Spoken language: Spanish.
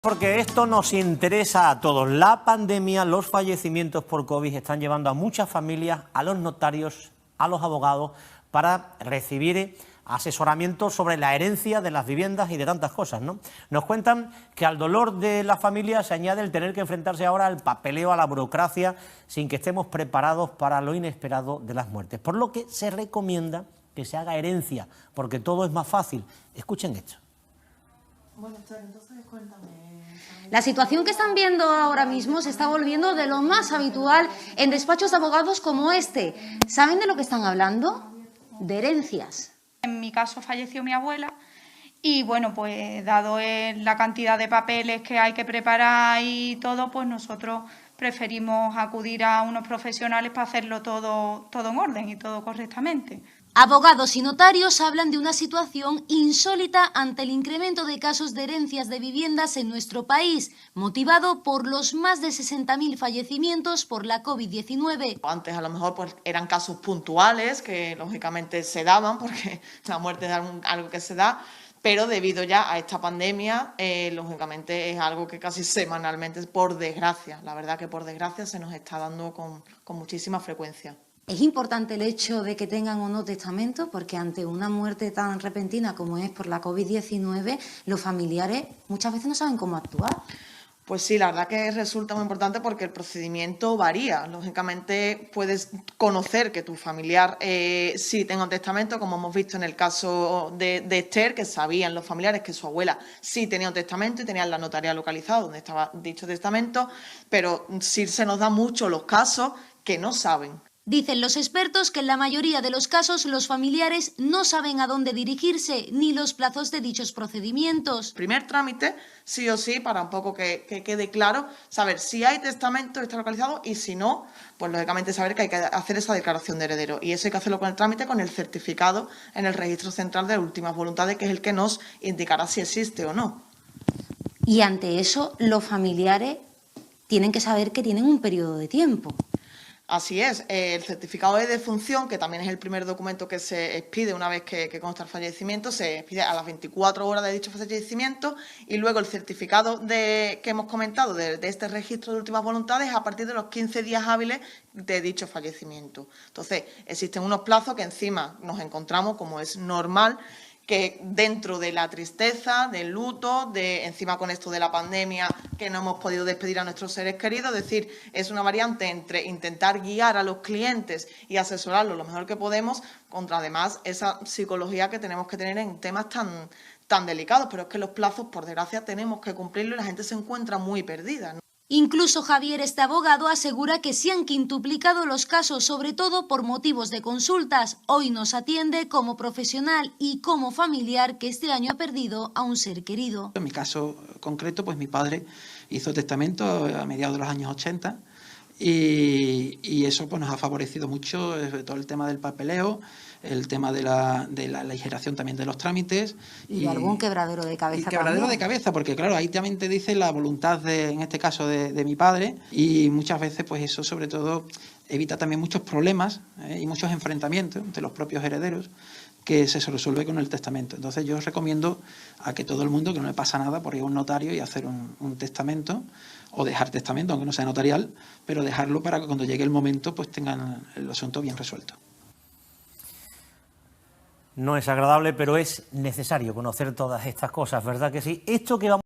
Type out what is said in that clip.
Porque esto nos interesa a todos. La pandemia, los fallecimientos por COVID están llevando a muchas familias, a los notarios, a los abogados, para recibir asesoramiento sobre la herencia de las viviendas y de tantas cosas, ¿no? Nos cuentan que al dolor de la familia se añade el tener que enfrentarse ahora al papeleo, a la burocracia, sin que estemos preparados para lo inesperado de las muertes. Por lo que se recomienda que se haga herencia, porque todo es más fácil. Escuchen esto. Bueno, entonces cuéntame. La situación que están viendo ahora mismo se está volviendo de lo más habitual en despachos de abogados como este. ¿Saben de lo que están hablando? De herencias. En mi caso falleció mi abuela y bueno, pues dado la cantidad de papeles que hay que preparar y todo, pues nosotros preferimos acudir a unos profesionales para hacerlo todo en orden y todo correctamente. Abogados y notarios hablan de una situación insólita ante el incremento de casos de herencias de viviendas en nuestro país, motivado por los más de 60.000 fallecimientos por la COVID-19. Antes a lo mejor pues, eran casos puntuales que lógicamente se daban, porque la muerte es algo que se da, pero debido ya a esta pandemia, lógicamente es algo que casi semanalmente, por desgracia, la verdad que por desgracia se nos está dando con muchísima frecuencia. Es importante el hecho de que tengan o no testamento, porque ante una muerte tan repentina como es por la COVID-19, los familiares muchas veces no saben cómo actuar. Pues sí, la verdad que resulta muy importante porque el procedimiento varía. Lógicamente puedes conocer que tu familiar sí tenga un testamento, como hemos visto en el caso de Esther, que sabían los familiares que su abuela sí tenía un testamento y tenían la notaría localizada donde estaba dicho testamento, pero sí se nos da mucho los casos que no saben. Dicen los expertos que en la mayoría de los casos los familiares no saben a dónde dirigirse ni los plazos de dichos procedimientos. Primer trámite, sí o sí, para un poco que quede claro, saber si hay testamento, está localizado, y si no, pues lógicamente saber que hay que hacer esa declaración de heredero. Y eso hay que hacerlo con el trámite, con el certificado en el registro central de últimas voluntades, que es el que nos indicará si existe o no. Y ante eso, los familiares tienen que saber que tienen un periodo de tiempo. Así es, el certificado de defunción, que también es el primer documento que se expide una vez que consta el fallecimiento, se expide a las 24 horas de dicho fallecimiento, y luego el certificado que hemos comentado de este registro de últimas voluntades a partir de los 15 días hábiles de dicho fallecimiento. Entonces, existen unos plazos que encima nos encontramos, como es normal, que dentro de la tristeza, del luto, encima con esto de la pandemia, que no hemos podido despedir a nuestros seres queridos, es decir, es una variante entre intentar guiar a los clientes y asesorarlos lo mejor que podemos, contra además esa psicología que tenemos que tener en temas tan delicados, pero es que los plazos, por desgracia, tenemos que cumplirlos y la gente se encuentra muy perdida, ¿no? Incluso Javier, este abogado, asegura que se han quintuplicado los casos, sobre todo por motivos de consultas. Hoy nos atiende como profesional y como familiar que este año ha perdido a un ser querido. En mi caso concreto, pues mi padre hizo testamento a mediados de los años 80 y eso pues nos ha favorecido mucho, sobre todo el tema del papeleo, el tema de la aligeración también de los trámites. Y algún quebradero de cabeza. Y quebradero de cabeza, porque claro, ahí también te dice la voluntad, en este caso, de mi padre, y muchas veces pues eso sobre todo evita también muchos problemas y muchos enfrentamientos entre los propios herederos, que se resuelve con el testamento. Entonces yo os recomiendo a que todo el mundo, que no le pasa nada por ir a un notario y hacer un testamento, o dejar testamento, aunque no sea notarial, pero dejarlo para que cuando llegue el momento pues tengan el asunto bien resuelto. No es agradable, pero es necesario conocer todas estas cosas, ¿verdad que sí? Esto que vamos